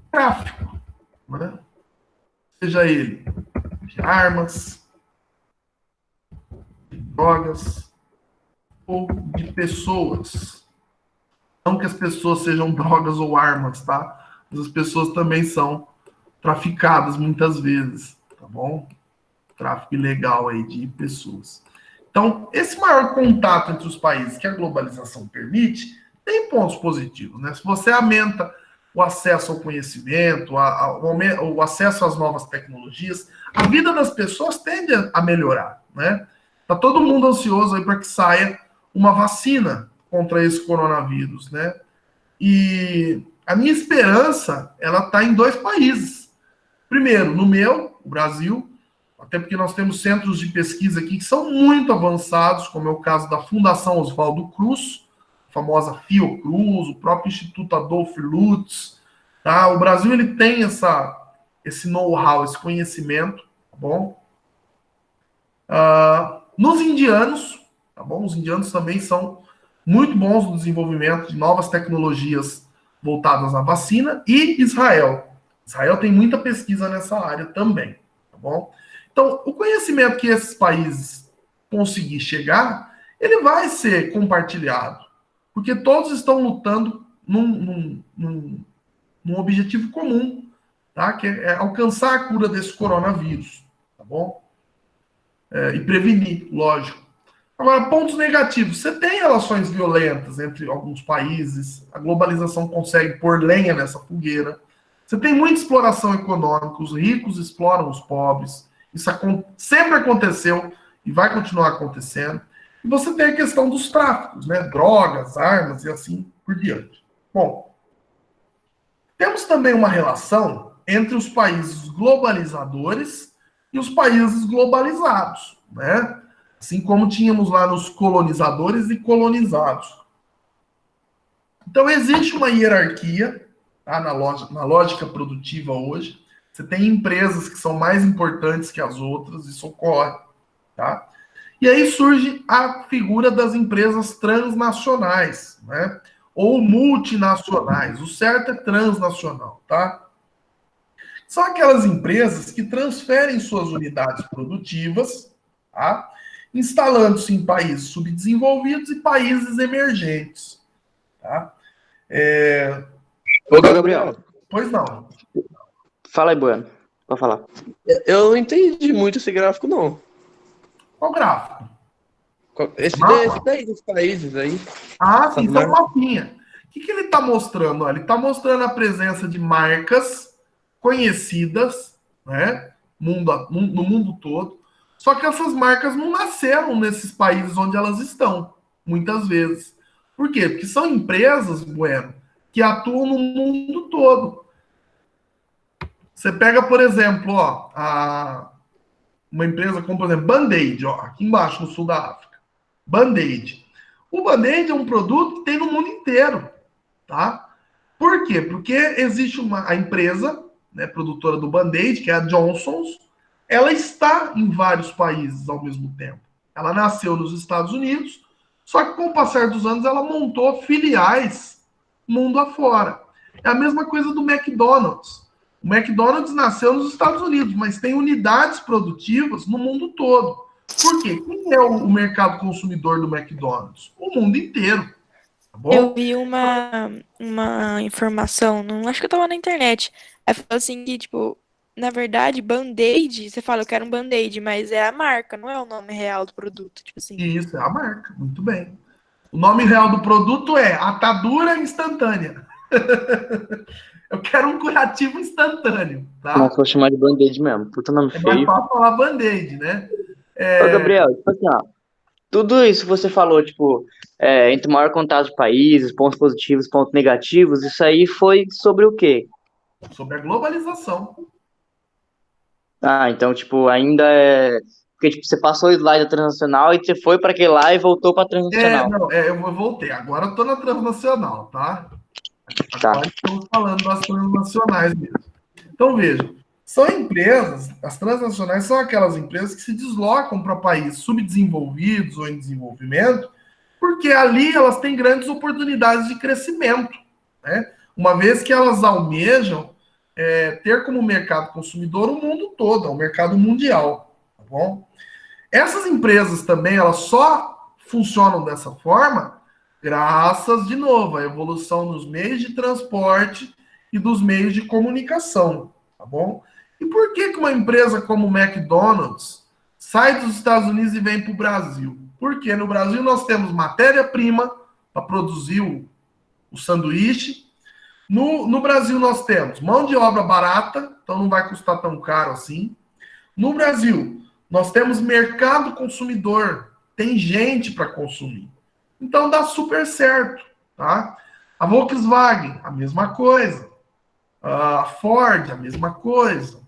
tráfico, né? Seja ele de armas, de drogas ou de pessoas. Não que as pessoas sejam drogas ou armas, tá? Mas as pessoas também são traficadas muitas vezes, tá bom? Tráfico ilegal aí de pessoas. Então, esse maior contato entre os países que a globalização permite tem pontos positivos, né? Se você aumenta o acesso ao conhecimento, o acesso às novas tecnologias, a vida das pessoas tende a melhorar, né? Tá todo mundo ansioso aí para que saia uma vacina contra esse coronavírus, né? E a minha esperança, ela está em 2 países. Primeiro, no meu, o Brasil, até porque nós temos centros de pesquisa aqui que são muito avançados, como é o caso da Fundação Oswaldo Cruz, a famosa Fiocruz, o próprio Instituto Adolph Lutz, tá? O Brasil, ele tem esse know-how, esse conhecimento, tá bom? Nos indianos, tá bom? Os indianos também são muito bons no desenvolvimento de novas tecnologias voltadas à vacina, e Israel. Israel tem muita pesquisa nessa área também, tá bom? Então, o conhecimento que esses países conseguir chegar, ele vai ser compartilhado, porque todos estão lutando num objetivo comum, tá? Que é alcançar a cura desse coronavírus, tá bom? E prevenir, lógico. Agora, pontos negativos. Você tem relações violentas entre alguns países, a globalização consegue pôr lenha nessa fogueira. Você tem muita exploração econômica, os ricos exploram os pobres. Isso sempre aconteceu e vai continuar acontecendo. E você tem a questão dos tráficos, né? Drogas, armas e assim por diante. Bom, temos também uma relação entre os países globalizadores e os países globalizados, né? Assim como tínhamos lá nos colonizadores e colonizados. Então, existe uma hierarquia, tá, na lógica produtiva hoje. Você tem empresas que são mais importantes que as outras, isso ocorre. Tá? E aí surge a figura das empresas transnacionais, né? Ou multinacionais. O certo é transnacional. Tá? São aquelas empresas que transferem suas unidades produtivas, tá? Instalando-se em países subdesenvolvidos e países emergentes. Tá? Ô, Gabriel. Pois não. Fala aí, Bueno. Pode falar. Eu não entendi muito esse gráfico, não. Qual gráfico? Esse daí dos países aí. Sim, então mapinha. O que ele está mostrando? Ó, ele está mostrando a presença de marcas conhecidas, né, no mundo todo. Só que essas marcas não nasceram nesses países onde elas estão, muitas vezes. Por quê? Porque são empresas, Bueno, que atuam no mundo todo. Você pega, por exemplo, ó, uma empresa como, por exemplo, Band-Aid, ó, aqui embaixo, no sul da África. Band-Aid. O Band-Aid é um produto que tem no mundo inteiro, tá? Por quê? Porque existe a empresa, né, produtora do Band-Aid, que é a Johnson's, ela está em vários países ao mesmo tempo. Ela nasceu nos Estados Unidos, só que com o passar dos anos ela montou filiais mundo afora. É a mesma coisa do McDonald's. O McDonald's nasceu nos Estados Unidos, mas tem unidades produtivas no mundo todo. Por quê? Quem é o mercado consumidor do McDonald's? O mundo inteiro, tá bom? Eu vi uma informação, não acho que eu tava na internet. Aí falou assim que, tipo, na verdade, Band-Aid, você fala, eu quero um Band-Aid, mas é a marca, não é o nome real do produto, tipo assim. E isso é a marca, muito bem. O nome real do produto é atadura instantânea. Eu quero um curativo instantâneo, Mas tá? vou chamar de Band-Aid mesmo. Puta nome É mais feio. fácil falar Band-Aid, né? Ô, Gabriel, tipo assim, ó, tudo isso que você falou, tipo, entre o maior contato de países, pontos positivos, pontos negativos, isso aí foi sobre o quê? Sobre a globalização. Ah, então, tipo, ainda é. Porque, tipo, você passou o slide da transnacional e você foi para aquele lá e voltou para transnacional. Não, eu voltei. Agora eu tô na transnacional, tá? Tá. Agora estamos falando das transnacionais mesmo. Então, veja, são empresas, as transnacionais são aquelas empresas que se deslocam para países subdesenvolvidos ou em desenvolvimento, porque ali elas têm grandes oportunidades de crescimento, né? Uma vez que elas almejam ter como mercado consumidor o mundo todo, é um mercado mundial, tá bom? Essas empresas também, elas só funcionam dessa forma graças, de novo, à evolução dos meios de transporte e dos meios de comunicação, tá bom? E por que que uma empresa como o McDonald's sai dos Estados Unidos e vem para o Brasil? Porque no Brasil nós temos matéria-prima para produzir o sanduíche. No Brasil nós temos mão de obra barata, então não vai custar tão caro assim. No Brasil, nós temos mercado consumidor, tem gente para consumir. Então dá super certo, tá? A Volkswagen, a mesma coisa. A Ford, a mesma coisa.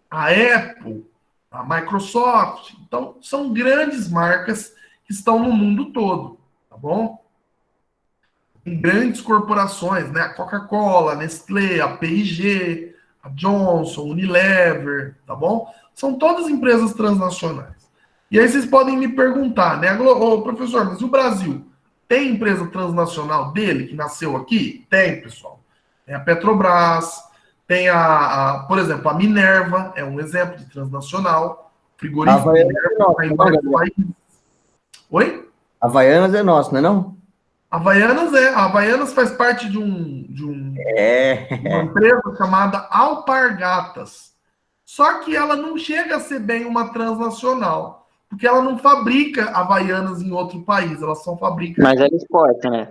A Apple, a Microsoft. Então, são grandes marcas que estão no mundo todo, tá bom? Tem grandes corporações, né? A Coca-Cola, a Nestlé, a P&G, a Johnson, Unilever, tá bom? São todas empresas transnacionais. E aí vocês podem me perguntar, né? Ô, professor, mas e o Brasil? Tem empresa transnacional dele que nasceu aqui? Tem, pessoal. Tem a Petrobras, tem por exemplo, a Minerva, é um exemplo de transnacional. Frigorífico Havaianas é Minerva nosso, está em não, vários Gabriel? países. Oi? Havaianas é nosso, não é não? A Havaianas faz parte uma É. empresa chamada Alpargatas. Só que ela não chega a ser bem uma transnacional, porque ela não fabrica Havaianas em outro país, ela só fabrica Mas aqui. ela exporta, né?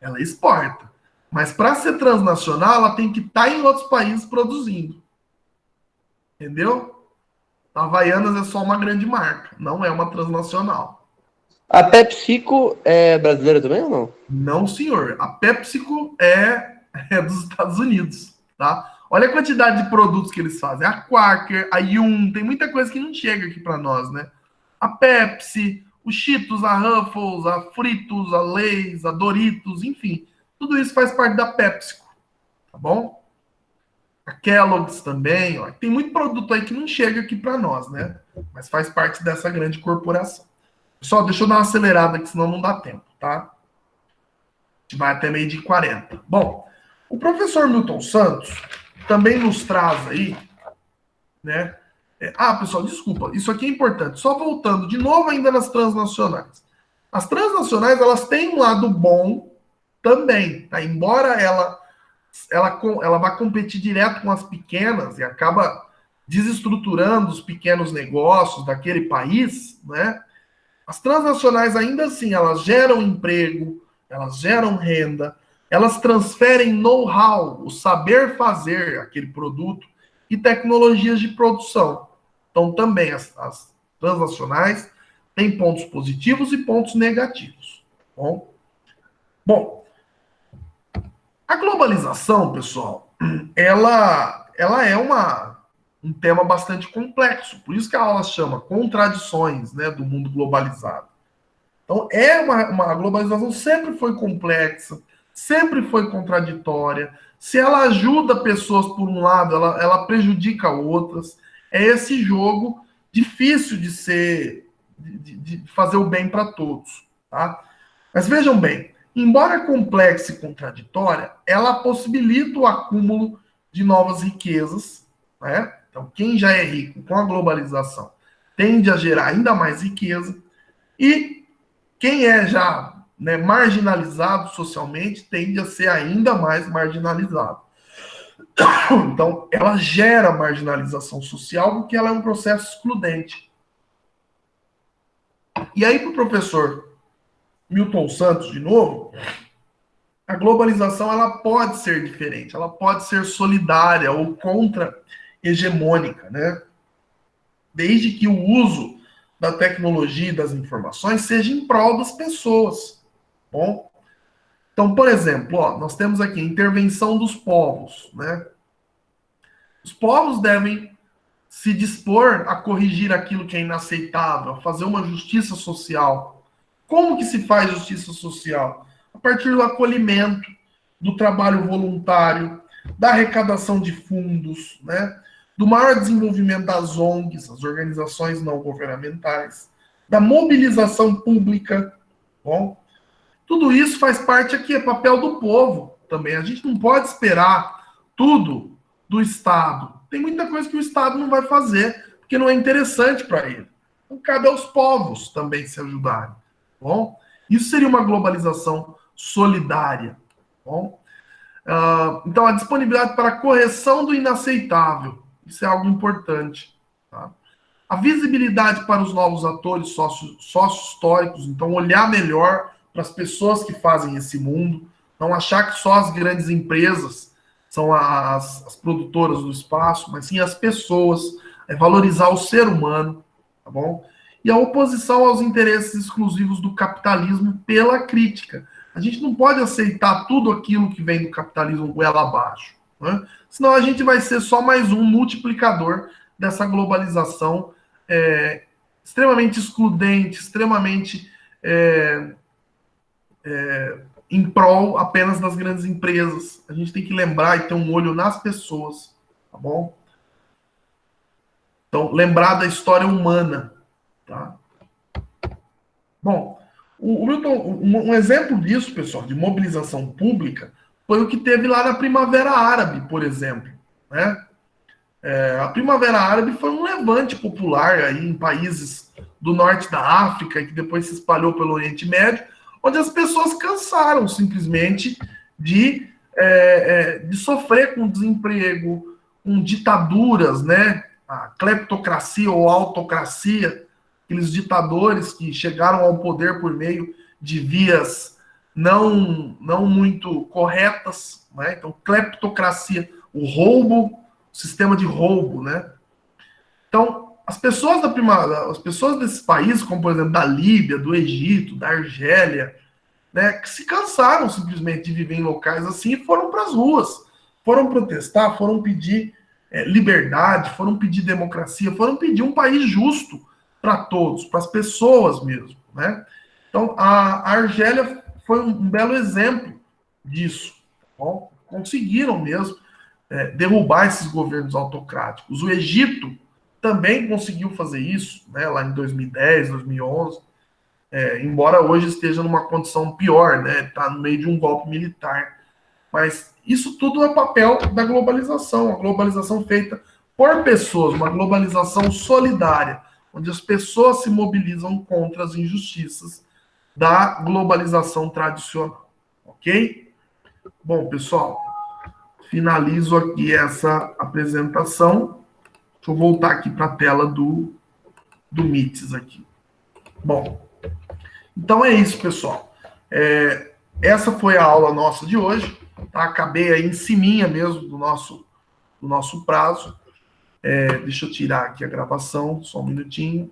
Ela exporta. Mas para ser transnacional, ela tem que estar em outros países produzindo. Entendeu? A Havaianas é só uma grande marca, não é uma transnacional. A PepsiCo é brasileira também ou não? Não, senhor. A PepsiCo é dos Estados Unidos, tá? Olha a quantidade de produtos que eles fazem. A Quaker, a Yum, tem muita coisa que não chega aqui para nós, né? A Pepsi, o Cheetos, a Ruffles, a Fritos, a Lay's, a Doritos, enfim. Tudo isso faz parte da PepsiCo, tá bom? A Kellogg's também, ó. Tem muito produto aí que não chega aqui para nós, né? Mas faz parte dessa grande corporação. Só deixa eu dar uma acelerada aqui, senão não dá tempo, tá? Vai até meio de 40. Bom, o professor Milton Santos também nos traz aí, né? Pessoal, desculpa, isso aqui é importante. Só voltando de novo ainda nas transnacionais. As transnacionais, elas têm um lado bom também, tá? Embora ela vá competir direto com as pequenas e acaba desestruturando os pequenos negócios daquele país, né? As transnacionais, ainda assim, elas geram emprego, elas geram renda, elas transferem know-how, o saber fazer aquele produto e tecnologias de produção. Então, também as transnacionais têm pontos positivos e pontos negativos. Bom, a globalização, pessoal, ela é um tema bastante complexo. Por isso que ela chama contradições, né, do mundo globalizado. Então, a globalização sempre foi complexa, sempre foi contraditória. Se ela ajuda pessoas por um lado, ela prejudica outras. É esse jogo difícil de fazer o bem para todos. Tá? Mas vejam bem, embora complexa e contraditória, ela possibilita o acúmulo de novas riquezas, né? Então, quem já é rico com a globalização tende a gerar ainda mais riqueza, e quem é já, né, marginalizado socialmente tende a ser ainda mais marginalizado. Então, ela gera marginalização social porque ela é um processo excludente. E aí, para o professor Milton Santos, de novo, a globalização ela pode ser diferente, ela pode ser solidária ou contra-hegemônica, né? Desde que o uso da tecnologia e das informações seja em prol das pessoas. Bom? Então, por exemplo, ó, nós temos aqui a intervenção dos povos, né? Os povos devem se dispor a corrigir aquilo que é inaceitável, a fazer uma justiça social. Como que se faz justiça social? A partir do acolhimento, do trabalho voluntário, da arrecadação de fundos, né? Do maior desenvolvimento das ONGs, as organizações não governamentais, da mobilização pública. Bom, tudo isso faz parte aqui, é papel do povo também. A gente não pode esperar tudo do Estado. Tem muita coisa que o Estado não vai fazer, porque não é interessante para ele. Então, cabe aos povos também se ajudarem. Bom, isso seria uma globalização solidária. Bom, então, a disponibilidade para a correção do inaceitável. Isso é algo importante. Tá? A visibilidade para os novos atores sócio-históricos. Então, olhar melhor para as pessoas que fazem esse mundo. Não achar que só as grandes empresas são as produtoras do espaço, mas sim as pessoas. Valorizar o ser humano. Tá bom? E a oposição aos interesses exclusivos do capitalismo pela crítica. A gente não pode aceitar tudo aquilo que vem do capitalismo goela abaixo, né? Senão a gente vai ser só mais um multiplicador dessa globalização extremamente excludente, extremamente em prol apenas das grandes empresas. A gente tem que lembrar e ter um olho nas pessoas, tá bom? Então, lembrar da história humana, tá? Bom, o Milton, um exemplo disso, pessoal, de mobilização pública, foi o que teve lá na Primavera Árabe, por exemplo, né? A Primavera Árabe foi um levante popular aí em países do norte da África, que depois se espalhou pelo Oriente Médio, onde as pessoas cansaram simplesmente de sofrer com desemprego, com ditaduras, né? A cleptocracia ou autocracia, aqueles ditadores que chegaram ao poder por meio de vias não muito corretas, né? Então, cleptocracia, o roubo, o sistema de roubo, né? Então, as pessoas desses países, como por exemplo da Líbia, do Egito, da Argélia, né, que se cansaram simplesmente de viver em locais assim e foram para as ruas, foram protestar, foram pedir liberdade, foram pedir democracia, foram pedir um país justo para todos, para as pessoas mesmo, né? Então, a Argélia foi um belo exemplo disso. Tá bom? Conseguiram mesmo derrubar esses governos autocráticos. O Egito também conseguiu fazer isso, né, lá em 2010, 2011, embora hoje esteja numa condição pior, né? Está no meio de um golpe militar. Mas isso tudo é papel da globalização, a globalização feita por pessoas, uma globalização solidária, onde as pessoas se mobilizam contra as injustiças da globalização tradicional. Ok? Bom, pessoal, finalizo aqui essa apresentação. Deixa eu voltar aqui para a tela do Meets aqui. Bom, então é isso, pessoal. Essa foi a aula nossa de hoje. Tá? Acabei aí em ciminha mesmo do nosso prazo. Deixa eu tirar aqui a gravação, só um minutinho.